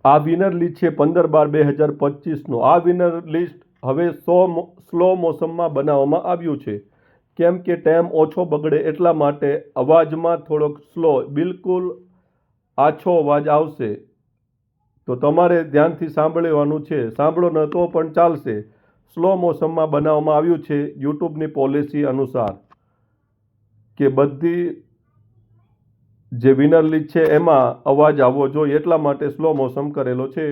આ winner list છે 15/12/2025નું। આ વિનર લિસ્ટ હવે સ્લો મોશનમાં બનાવવામાં આવ્યું છે, કેમ કે ટાઈમ ઓછો બગડે એટલા માટે અવાજમાં થોડોક સ્લો, બિલકુલ આછો અવાજ આવશે, તો તમારે ધ્યાનથી સાંભળવાનું છે। સાંભળો ન તો પણ ચાલશે। સ્લો મોશનમાં બનાવવામાં આવ્યું છે યુટ્યુબની પોલિસી અનુસાર કે બધી જે વિનર લિસ્ટ છે એમાં અવાજ આવવો જોઈએ, એટલા માટે સ્લો મોશન કરેલો છે।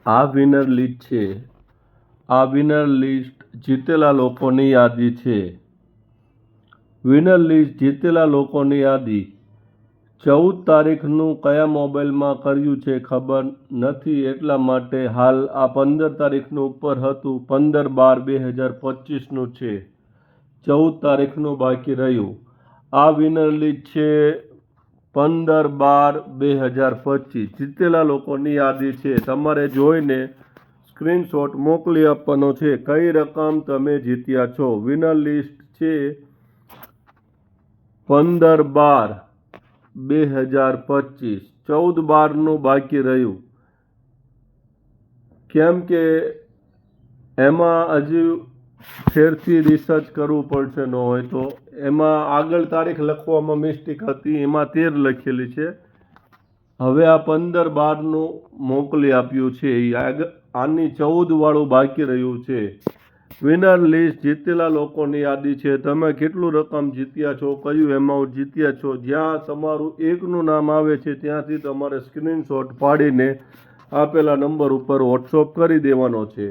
આ વિનર લિસ્ટ છે। આ વિનર લિસ્ટ જીતેલા લોકોની યાદી છે। વિનર લિસ્ટ જીતેલા લોકોની યાદી 14 તારીખનું કયા મોબાઈલમાં કર્યું છે ખબર નથી, એટલા માટે હાલ આ 15 તારીખનું ઉપર હતું, 15/12/2025નું છે। 14 તારીખનું બાકી રહ્યું। આ વિનર લિસ્ટ છે 15/12/2025 જીતેલા લોકોની યાદી છે। તમારે જોઈને સ્ક્રીનશોટ મોકલી આપવાનો છે કઈ રકમ તમે જીત્યા છો। વિનર લિસ્ટ છે 15/12/2025, 14/12નું બાકી રહ્યું, કેમ કે એમાં હજુ ફેરથી રિસર્ચ કરવું પડશે, ન હોય તો એમાં આગળ તારીખ લખવામાં મિસ્ટેક હતી, એમાં 13 લખેલી છે, હવે આ 15/12નું મોકલી આપ્યું છે, આની 14 વાળું બાકી રહ્યું છે। વિનર લિસ્ટ જીતેલા લોકોની યાદી છે। તમે કેટલું રકમ જીત્યા છો, કયું એમાઉન્ટ જીત્યા છો, જ્યાં તમારું એકનું નામ આવે છે ત્યાંથી તમારે સ્ક્રીનશોટ પાડીને આપેલા નંબર ઉપર વોટ્સઅપ કરી દેવાનો છે।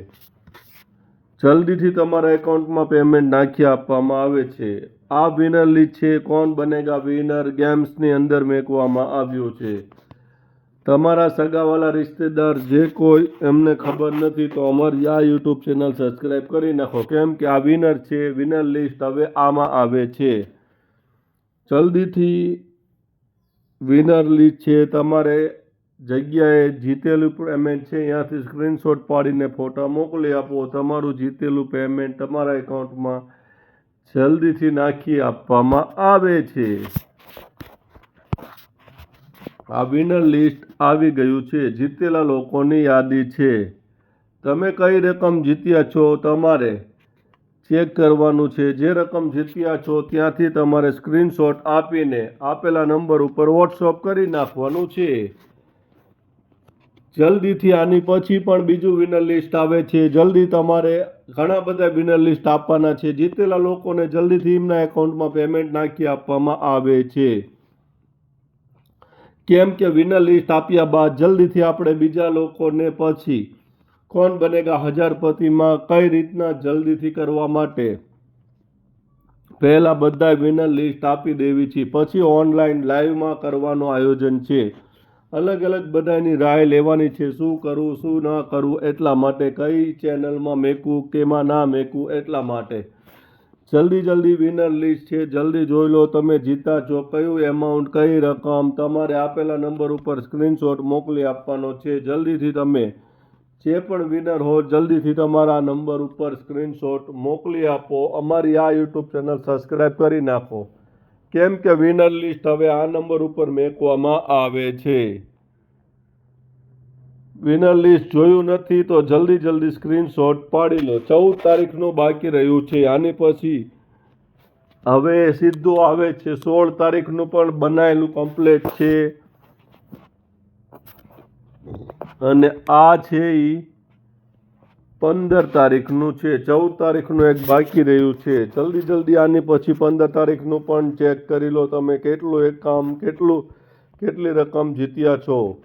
જલ્દીથી તમારા એકાઉન્ટમાં પેમેન્ટ નાખી આપવામાં આવે છે। આ વિનર લિસ્ટ છે કોણ બનેગા વિનર ગેમ્સની અંદર મેકવામાં આવ્યું છે। તમારા સગાવાલા રિશ્તેદાર જે કોઈ એમને ખબર નથી તો અમારી આ યુટ્યુબ ચેનલ સબસ્ક્રાઈબ કરી નાખો, કેમ કે આ વિનર છે, વિનર લિસ્ટ હવે આમાં આવે છે। જલ્દીથી વિનર લિસ્ટ છે, તમારે જગ્યાએ જીતેલું પેમેન્ટ છે ત્યાંથી સ્ક્રીનશોટ પાડીને ફોટા મોકલી આપો। તમારું જીતેલું પેમેન્ટ તમારા એકાઉન્ટમાં જલ્દીથી નાખી આપવામાં આવે છે। આ વિનર લિસ્ટ આવી ગયું છે, જીતેલા લોકોની યાદી છે। તમે કઈ રકમ જીત્યા છો તમારે ચેક કરવાનું છે। જે રકમ જીત્યા છો ત્યાંથી તમારે સ્ક્રીનશોટ આપીને આપેલા નંબર ઉપર વોટ્સઅપ કરી નાખવાનું છે। જલ્દીથી આની પછી પણ બીજું વિનર લિસ્ટ આવે છે, જલ્દી તમારે ઘણા બધા વિનર લિસ્ટ આપવાના છે। જીતેલા લોકોને જલ્દીથી એમના એકાઉન્ટમાં પેમેન્ટ નાખી આપવામાં આવે છે, કેમ કે વિનર લિસ્ટ આપ્યા બાદ જલ્દીથી આપણે બીજા લોકોને પછી કોણ બનેગા હજારપતિમાં કઈ રીતના જલ્દીથી કરવા માટે પહેલા બધા વિનર લિસ્ટ આપી દેવી છે, પછી ઓનલાઈન લાઈવમાં કરવાનું આયોજન છે। અલગ અલગ બધાની રાય લેવાની છે, શું કરવું શું ના કરવું, એટલા માટે કઈ ચેનલમાં મેકવું કેમાં ના મેકવું, એટલા માટે જલ્દી વિનર લિસ્ટ છે, જલ્દી જોઈ લો તમે જીતા છો કયું એમાઉન્ટ કઈ રકમ, તમારે આપેલા નંબર ઉપર સ્ક્રીનશોટ મોકલી આપવાનો છે। જલ્દીથી તમે જે પણ વિનર હો જલ્દીથી તમારા નંબર ઉપર સ્ક્રીનશોટ મોકલી આપો। અમારી આ યુટ્યુબ ચેનલ સબસ્ક્રાઈબ કરી નાખો, કેમ કે વિનર લિસ્ટ હવે આ નંબર ઉપર મેકવામાં આવે છે। વિનર લિસ્ટ જોયું નથી તો જલ્દી સ્ક્રીનશોટ પાડી લો। 14 તારીખનું બાકી રહ્યું છે, આની પછી હવે સીધું આવે છે 16 તારીખનું પણ બનાવેલું કમ્પ્લીટ છે, અને આ છે ઈ 15 તારીખનું છે। 14 તારીખનું એક બાકી રહ્યું છે। જલ્દી આની પછી 15 તારીખનું પણ ચેક કરી લો તમે કેટલું કેટલી રકમ જીત્યા છો।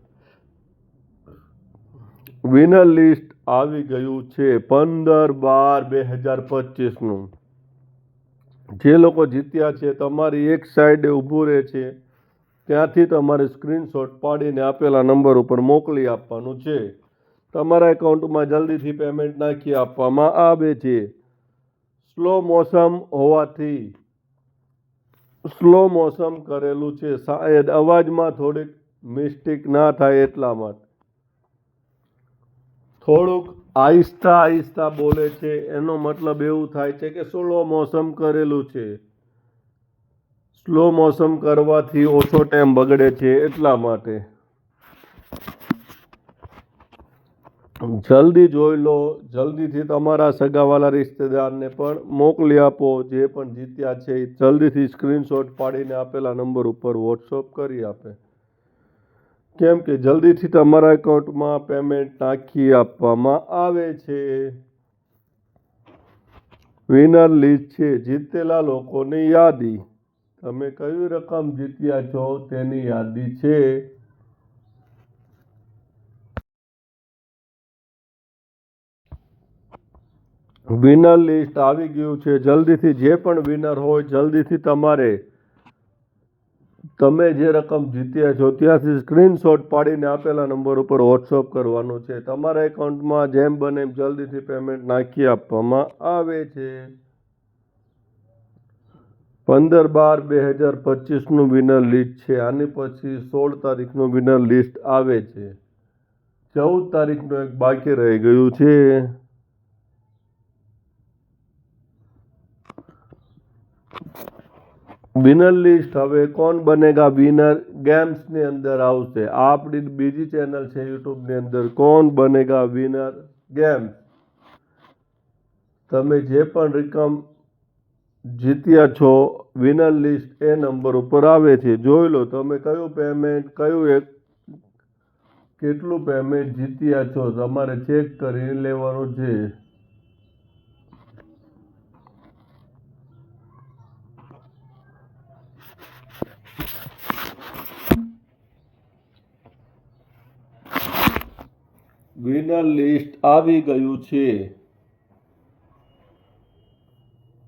વિનર લિસ્ટ આવી ગયું છે 15/12/2025નું। જે લોકો જીત્યા છે તમારી એક સાઈડે ઊભું રહે છે ત્યાંથી તમારે સ્ક્રીનશોટ પાડીને આપેલા નંબર ઉપર મોકલી આપવાનું છે। તમારા એકાઉન્ટમાં જલ્દીથી પેમેન્ટ નાખી આપવામાં આવે છે। સ્લો મોશન હોવાથી સ્લો મોશન કરેલું છે, શાયદ અવાજમાં થોડીક મિસ્ટેક ના થાય એટલા માટે. થોડુંક આહિસ્તા આહિસ્તા બોલે છે એનો મતલબ એવું થાય છે કે સ્લો મોશન કરેલું છે. સ્લો મોશન કરવાથી ઓછો ટાઈમ બગડે છે એટલા માટે. જલ્દી જોઈ લો, જલ્દીથી તમારા સગાવાલા રિશ્તેદારને પણ મોકલી આપો. જે પણ જીત્યા છે એ જલ્દીથી સ્ક્રીનશોટ પાડીને આપેલા નંબર ઉપર વોટ્સઅપ કરી આપે. કેમ કે જલ્દીથી તમારા એકાઉન્ટમાં પેમેન્ટ નાખી આપવામાં આવે છે. વિનર લિસ્ટ છે જીતેલા લોકોની યાદી. તમે કઈ રકમ જીત્યા છો તેની યાદી છે. વિનર લિસ્ટ આવી ગયું છે. જલ્દીથી જે પણ વિનર હોય જલ્દીથી તમે જે રકમ જીત્યા છો ત્યાંથી સ્ક્રીનશોટ પાડીને આપેલા નંબર ઉપર વોટ્સઅપ કરવાનું છે. તમારા એકાઉન્ટમાં જેમ બને એમ જલ્દીથી પેમેન્ટ નાખી આપવામાં આવે છે. 15/12/2025નું વિનર લિસ્ટ છે. આની પછી 16 તારીખનું વિનર લિસ્ટ આવે છે. 14 તારીખનું એક બાકી રહી ગયું છે. વિનર લિસ્ટ હવે કોણ બનેગા વિનર ગેમ્સની અંદર આવશે. આ આપણી બીજી ચેનલ છે યુટ્યુબની અંદર, કોણ બનેગા વિનર ગેમ્સ. તમે જે પણ રકમ જીત્યા છો વિનર લિસ્ટ એ નંબર ઉપર આવે છે. જોઈ લો તમે કેટલું પેમેન્ટ જીત્યા છો. તમારે ચેક કરી લેવાનું છે. વિનર લિસ્ટ આવી ગયું છે.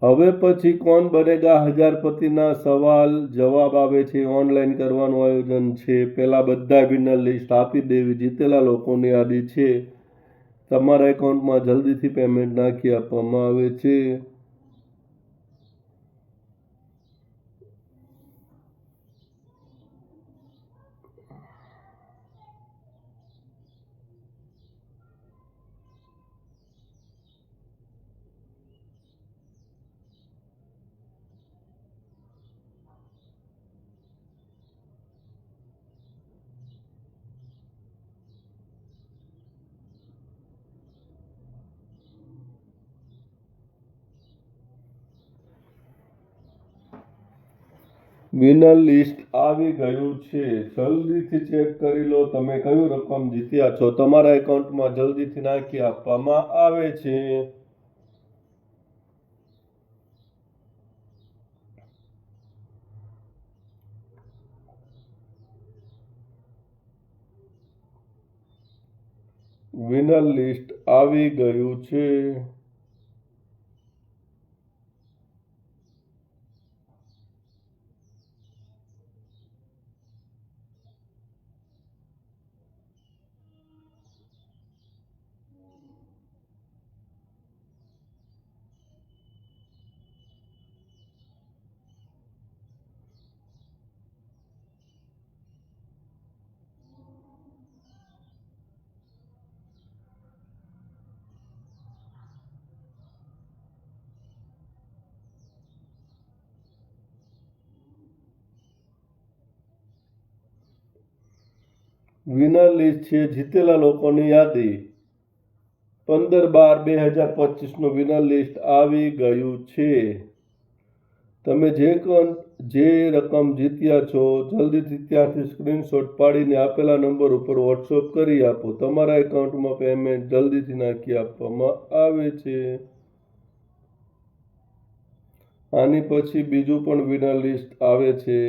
હવે પછી કોણ બનેગા હજારપતિના સવાલ જવાબ આવે છે. ઓનલાઈન કરવાનું આયોજન છે. પહેલા બધા વિનર લિસ્ટ આપી દેવી. જીતેલા લોકોની યાદી છે. તમારા એકાઉન્ટમાં જલ્દીથી પેમેન્ટ નાખી આપવામાં આવે છે. વિનર લિસ્ટ આવી ગયું છે. જલ્દીથી ચેક કરી લો તમે કયું રકમ જીત્યા છો. તમારા એકાઉન્ટમાં જલ્દીથી નાખી આપવામાં આવે છે. વિનર લિસ્ટ આવી ગયું છે. વિનર લિસ્ટ છે જીતેલા લોકોની યાદી. 15/12/2025નું વિનર લિસ્ટ આવી ગયું છે. તમે જે રકમ જીત્યા છો જલ્દીથી ત્યાંથી સ્ક્રીનશોટ પાડીને આપેલા નંબર ઉપર વોટ્સઅપ કરી આપો. તમારા એકાઉન્ટમાં પેમેન્ટ જલ્દીથી નાખી આપવામાં આવે છે. આની પછી બીજું પણ વિનર લિસ્ટ આવે છે.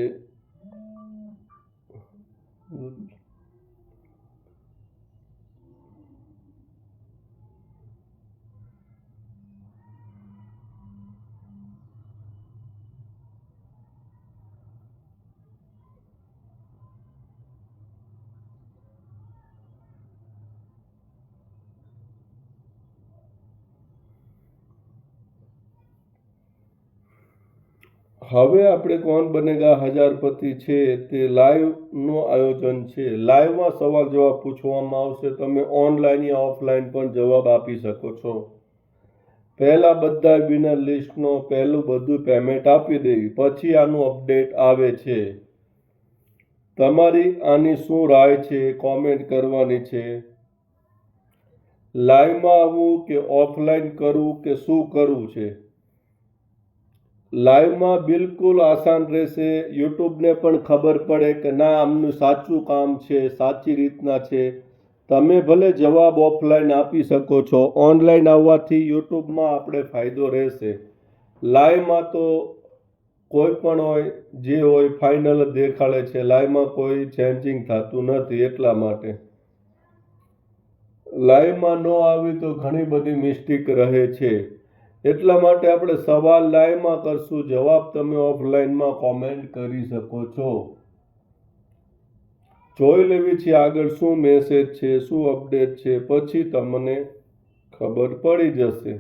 હવે આપણે કોણ બનેગા હજારપતિ છે તે લાઈવનું આયોજન છે. લાઈવમાં સવાલ જવાબ પૂછવામાં આવશે. તમે ઓનલાઈન યા ઓફલાઈન પણ જવાબ આપી શકો છો. પહેલા બધા વિનર લિસ્ટનો પહેલું બધું પેમેન્ટ આપી દેવી, પછી આનું અપડેટ આવે છે. તમારી આની શું રાય છે કોમેન્ટ કરવાની છે. લાઈવમાં આવવું કે ઓફલાઈન કરવું કે શું કરવું છે. લાઈવમાં બિલકુલ આસાન રહેશે. યુટ્યુબને પણ ખબર પડે કે ના આમનું સાચું કામ છે, સાચી રીતના છે. તમે ભલે જવાબ ઓફલાઈન આપી શકો છો. ઓનલાઈન આવવાથી યુટ્યુબમાં આપણે ફાયદો રહેશે. લાઈવમાં તો કોઈ પણ હોય જે હોય ફાઇનલ જ દેખાડે છે. લાઈવમાં કોઈ ચેન્જિંગ થતું નથી. એટલા માટે લાઈવમાં ન આવી તો ઘણી બધી મિસ્ટેક રહે છે. એટલા માટે આપણે સવાલ લાઈવમાં કરશું, જવાબ તમે ઓફલાઈનમાં કોમેન્ટ કરી શકો છો. જોઈ લેવી છે આગળ શું મેસેજ છે, શું અપડેટ છે, પછી તમને ખબર પડી જશે.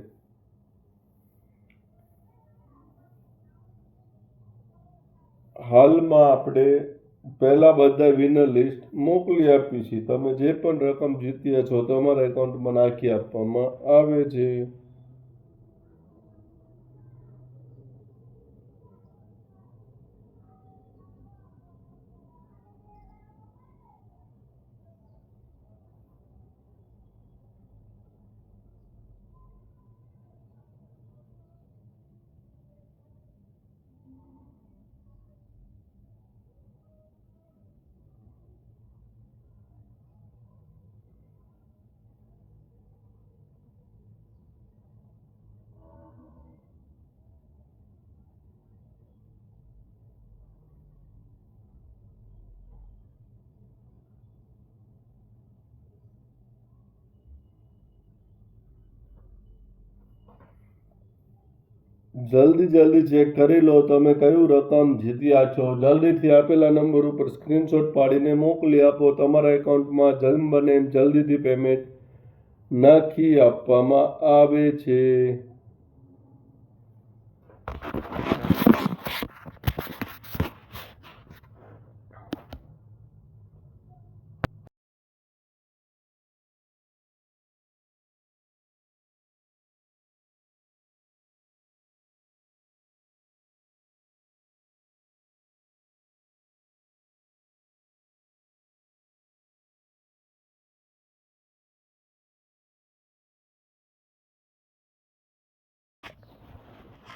હાલમાં આપણે પહેલા બધા વિનર લિસ્ટ મોકલી આપી છે. તમે જે પણ રકમ જીત્યા છો તમારા એકાઉન્ટમાં નાખી આપવામાં આવે છે. જલ્દી ચેક કરી લો તમે કયું રકમ જીત્યા છો. જલ્દીથી આપેલા નંબર ઉપર સ્ક્રીનશોટ પાડીને મોકલી આપો. તમારા એકાઉન્ટમાં જેમ બને એમ જલ્દીથી પેમેન્ટ નાખી આપવામાં આવે છે.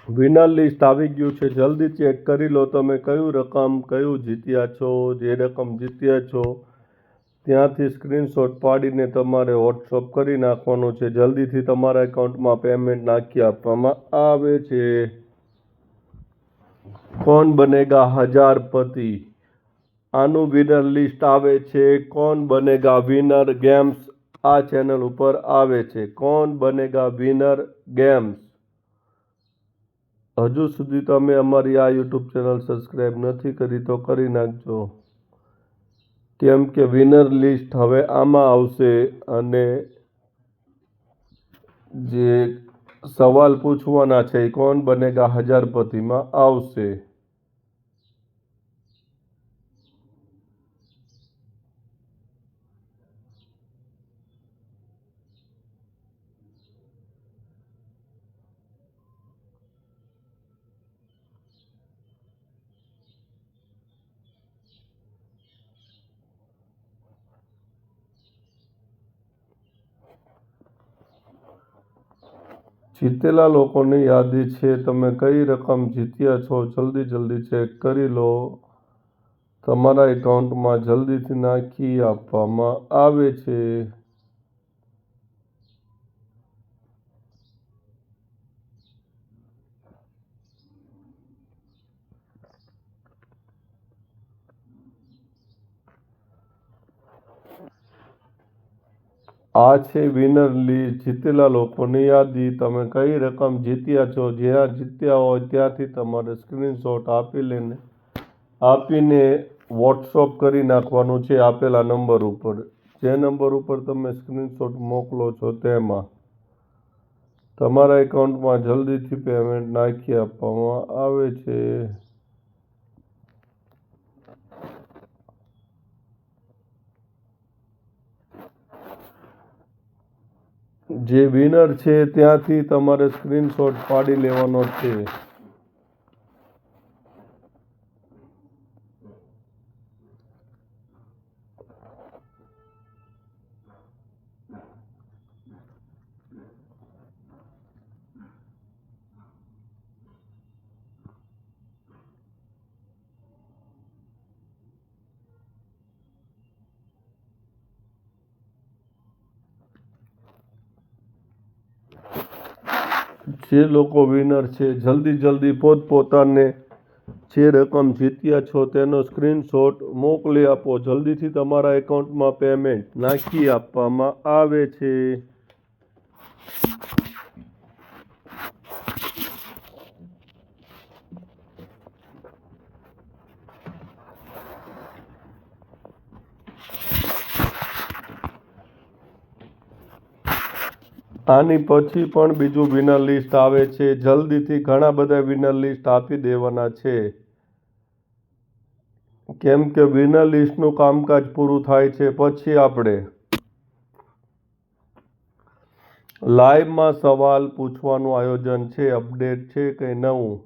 વિનર લિસ્ટ આવી ગયું છે. જલ્દી ચેક કરી લો તમે કયું રકમ કયું જીત્યા છો. જે રકમ જીત્યા છો ત્યાંથી સ્ક્રીનશોટ પાડીને તમારે વોટ્સઅપ કરી નાખવાનું છે. જલ્દીથી તમારા એકાઉન્ટમાં પેમેન્ટ નાખી આપવામાં આવે છે. કોણ બનેગા હજારપતિ આનું વિનર લિસ્ટ આવે છે. કોણ બનેગા વિનર ગેમ્સ આ ચેનલ ઉપર આવે છે. કોણ બનેગા વિનર ગેમ્સ. હજુ સુધી તમે અમારી આ યુટ્યુબ ચેનલ સબસ્ક્રાઈબ નથી કરી તો કરી નાખજો. કેમ કે વિનર લિસ્ટ હવે આમાં આવશે અને જે સવાલ પૂછવાના છે એ કોણ બનેગા હજારપતિમાં આવશે. જીતેલા લોકોની યાદી છે. તમે કઈ રકમ જીત્યા છો જલ્દી ચેક કરી લો. તમારા એકાઉન્ટમાં જલ્દીથી નાખી આપવામાં આવે છે. આ છે વિનર લિસ્ટ જીતેલા લોકોની યાદી. તમે કઈ રકમ જીત્યા છો જ્યાં જીત્યા હોય ત્યાંથી તમારે સ્ક્રીનશોટ આપીને વોટ્સઅપ કરી નાખવાનું છે આપેલા નંબર ઉપર. જે નંબર ઉપર તમે સ્ક્રીનશોટ મોકલો છો તેમાં. તમારા એકાઉન્ટમાં જલ્દીથી પેમેન્ટ નાખી આપવામાં આવે છે. જે વિનર છે ત્યાંથી તમારે સ્ક્રીનશોટ પાડી લેવાનો છે. જે લોકો વિનર છે જલ્દી પોતપોતાને જે રકમ જીત્યા છો તેનો સ્ક્રીનશોટ મોકલી આપો. જલ્દીથી તમારા એકાઉન્ટમાં પેમેન્ટ નાખી આપવામાં આવે છે. આની પછી પણ બીજું વિનર લિસ્ટ આવે છે. જલ્દીથી ઘણા બધા વિનર લિસ્ટ આપી દેવાના છે. કેમ કે વિનર લિસ્ટનું કામકાજ પૂરું થાય છે પછી આપણે લાઈવમાં સવાલ પૂછવાનું આયોજન છે. અપડેટ છે કે નવું,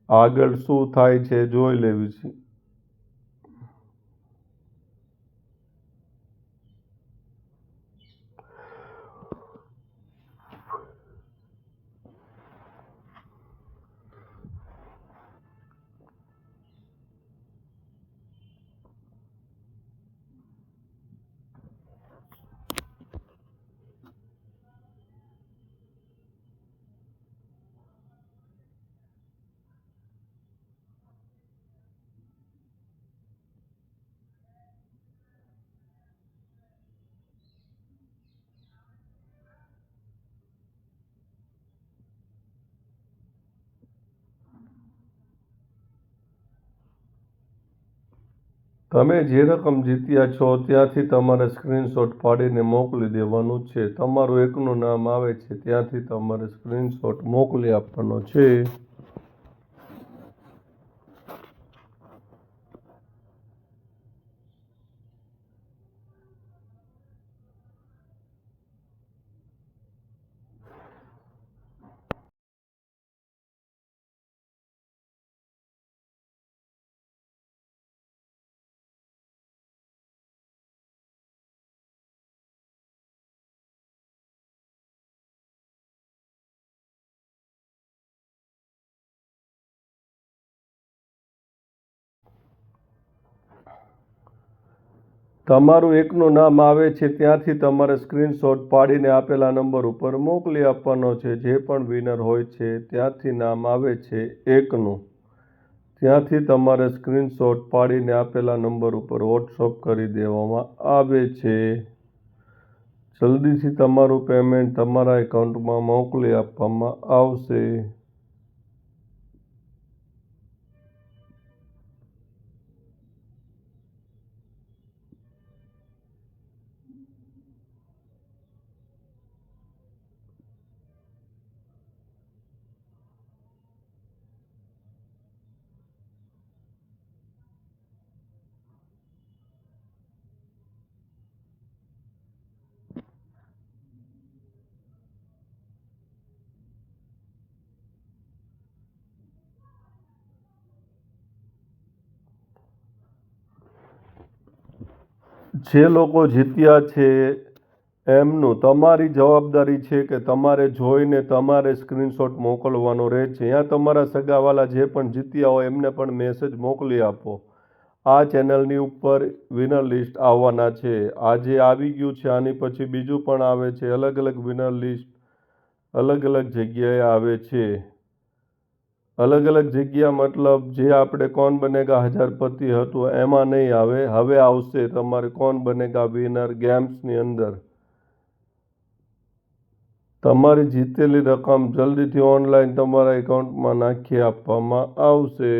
આગળ શું થાય છે જોઈ લેવી છે. તમે જે રકમ જીત્યા છો ત્યાંથી તમારે સ્ક્રીનશોટ પાડીને મોકલી દેવાનું છે. તમારું એકનું નામ આવે છે ત્યાંથી તમારે સ્ક્રીનશોટ મોકલી આપવાનો છે. તમારું એકનું નામ આવે છે ત્યાંથી તમારે સ્ક્રીનશોટ પાડીને આપેલા નંબર ઉપર મોકલી આપવાનો છે. જે પણ વિનર હોય છે ત્યાંથી નામ આવે છે એકનું, ત્યાંથી તમારે સ્ક્રીનશોટ પાડીને આપેલા નંબર ઉપર વોટ્સઅપ કરી દેવામાં આવે છે. જલ્દીથી તમારું પેમેન્ટ તમારા એકાઉન્ટમાં મોકલી આપવામાં આવશે. જે લોકો જીત્યા છે એમનું તમારી જવાબદારી છે કે તમારે જોઈને તમારે સ્ક્રીનશોટ મોકલવાનો રહે છે. અહીંયા તમારા સગાવાલા જે પણ જીત્યા હોય એમને પણ મેસેજ મોકલી આપો. આ ચેનલની ઉપર વિનર લિસ્ટ આવવાના છે. આજે આવી ગયું છે, આની પછી બીજું પણ આવે છે. અલગ અલગ વિનર લિસ્ટ અલગ અલગ જગ્યાએ આવે છે. અલગ અલગ જગ્યા મતલબ જે આપણે કોણ બનેગા હજારપતિ હતું એમાં નહીં આવે. હવે આવશે તમારે કોણ બનેગા વિનર ગેમ્સની અંદર. તમારી જીતેલી રકમ જલ્દીથી ઓનલાઈન તમારા એકાઉન્ટમાં નાખી આપવામાં આવશે.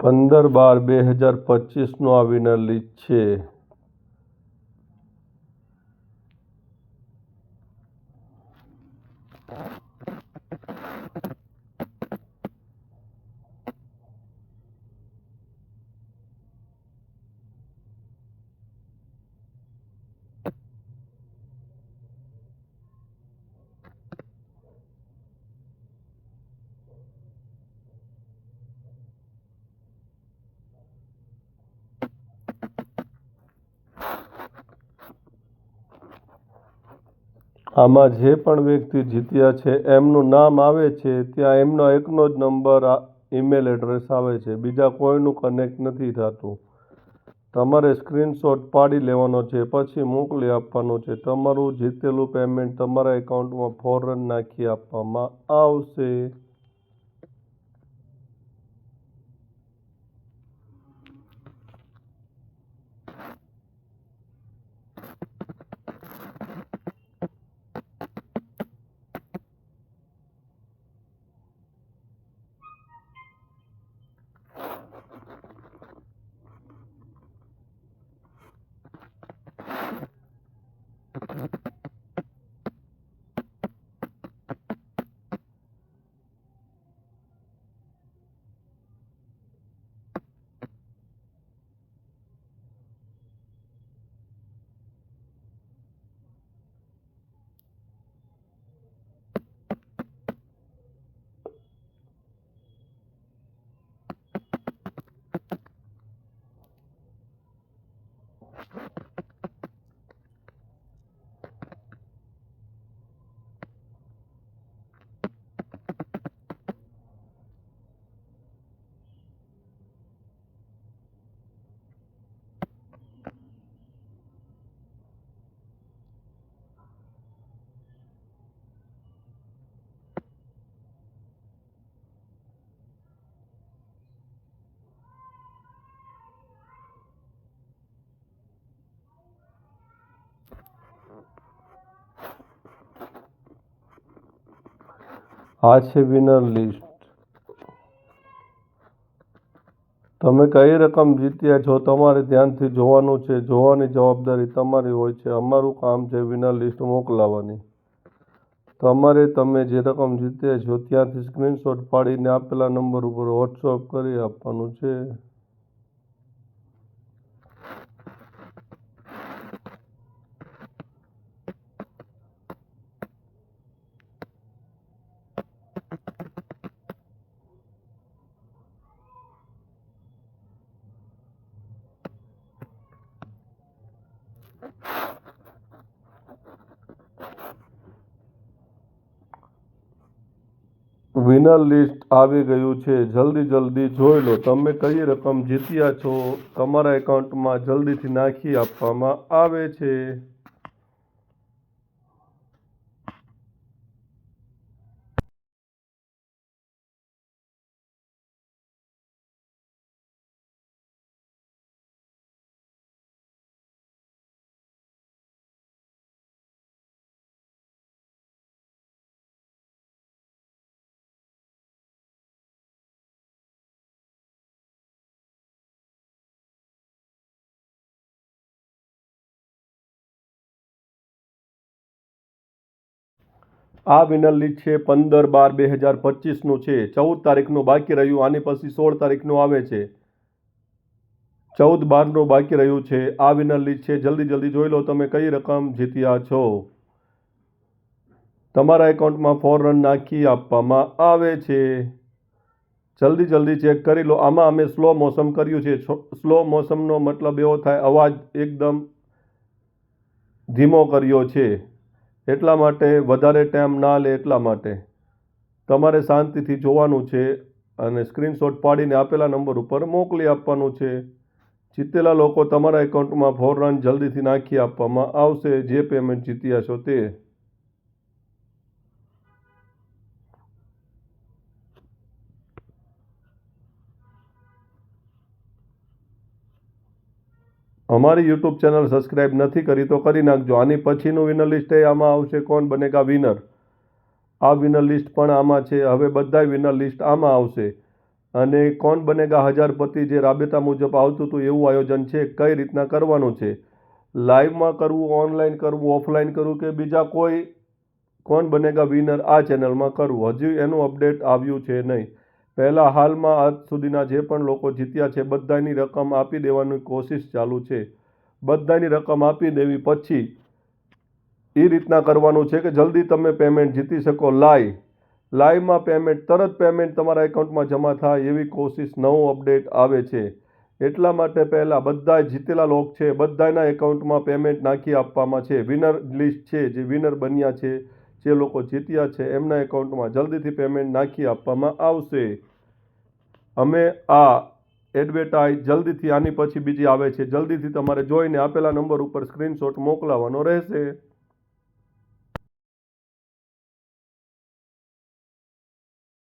15/12/2025નું આ વિનર લિસ્ટ છે. આમાં જે પણ વ્યક્તિ જીત્યા છે એમનું નામ આવે છે, ત્યાં એમનો એકનો જ નંબર ઈમેલ એડ્રેસ આવે છે, બીજા કોઈનું કનેક્ટ નથી થતું. તમારે સ્ક્રીનશોટ પાડી લેવાનો છે, પછી મોકલી આપવાનું છે. તમારું જીતેલું પેમેન્ટ તમારા એકાઉન્ટમાં ફોરન નાખી આપવામાં આવશે. આ છે વિનર લિસ્ટ. તમે કઈ રકમ જીત્યા છો તમારે ધ્યાનથી જોવાનું છે. જોવાની જવાબદારી તમારી હોય છે. અમારું કામ છે વિનર લિસ્ટ મોકલાવવાની. તમે જે રકમ જીત્યા છો ત્યાંથી સ્ક્રીનશોટ પાડીને આપેલા નંબર ઉપર વોટ્સઅપ કરી આપવાનું છે. વિનર લિસ્ટ આવી ગયું છે. જલ્દી જોઈ લો. તમે કઈ રકમ જીત્યા છો તમારા એકાઉન્ટમાં જલ્દીથી નાખી આપવામાં આવે છે. આ વિનર લિસ્ટ છે 15/12/2025નું છે. 14 તારીખનું બાકી રહ્યું. આની પછી 16 તારીખનું આવે છે. 14/12નું બાકી રહ્યું છે. આ વિનર લિસ્ટ છે. જલ્દી જોઈ લો તમે કઈ રકમ જીત્યા છો. તમારા એકાઉન્ટમાં ફોરન નાખી આપવામાં આવે છે. જલ્દી ચેક કરી લો. આમાં અમે સ્લો મોશન કર્યું છે. સ્લો મોશનનો મતલબ એવો થાય અવાજ એકદમ ધીમો કર્યો છે. એટલા માટે વધારે ટાઈમ ના લે. એટલા માટે તમારે શાંતિથી જોવાનું છે અને સ્ક્રીનશોટ પાડીને આપેલા નંબર ઉપર મોકલી આપવાનું છે. જીતેલા લોકો તમારા એકાઉન્ટમાં ફોરન જલ્દીથી નાખી આપવામાં આવશે. જે પેમેન્ટ જીત્યા છો તે. અમારી યુટ્યુબ ચેનલ સબસ્ક્રાઈબ નથી કરી તો કરી નાખજો. આની પછીનું વિનર લિસ્ટ આમાં આવશે. કોણ બનેગા વિનર. આ વિનર લિસ્ટ પણ આમાં છે. હવે બધા વિનર લિસ્ટ આમાં આવશે અને કોણ બનેગા હજારપતિ જે રાબેતા મુજબ આવતું હતું એવું આયોજન છે, કઈ રીતના કરવાનું છે, લાઈવમાં કરવું, ઓનલાઈન કરવું, ઓફલાઈન કરવું કે બીજા કોઈ કોણ બનેગા વિનર આ ચેનલમાં કરવું, હજી એનું અપડેટ આવ્યું છે નહીં. પહેલાં હાલમાં આજ સુધીના જે પણ લોકો જીત્યા છે બધાની રકમ આપી દેવાની કોશિશ ચાલુ છે. બધાની રકમ આપી દેવી, પછી એ રીતના કરવાનું છે કે જલ્દી તમે પેમેન્ટ જીતી શકો. લાઈવમાં પેમેન્ટ તરત પેમેન્ટ તમારા એકાઉન્ટમાં જમા થાય એવી કોશિશ, નવું અપડેટ આવે છે. એટલા માટે પહેલાં બધા જીતેલા લોકો છે બધાના એકાઉન્ટમાં પેમેન્ટ નાખી આપવામાં છે. વિનર લિસ્ટ છે, જે વિનર બન્યા છે, જે લોકો જીત્યા છે એમના એકાઉન્ટમાં જલ્દીથી પેમેન્ટ નાખી આપવામાં આવશે. અમે આ એડવર્ટાઇઝ જલ્દીથી, આની પછી બીજી આવે છે, જલ્દીથી તમારે જોઈને આપેલા નંબર ઉપર સ્ક્રીનશોટ મોકલાવવાનો રહેશે.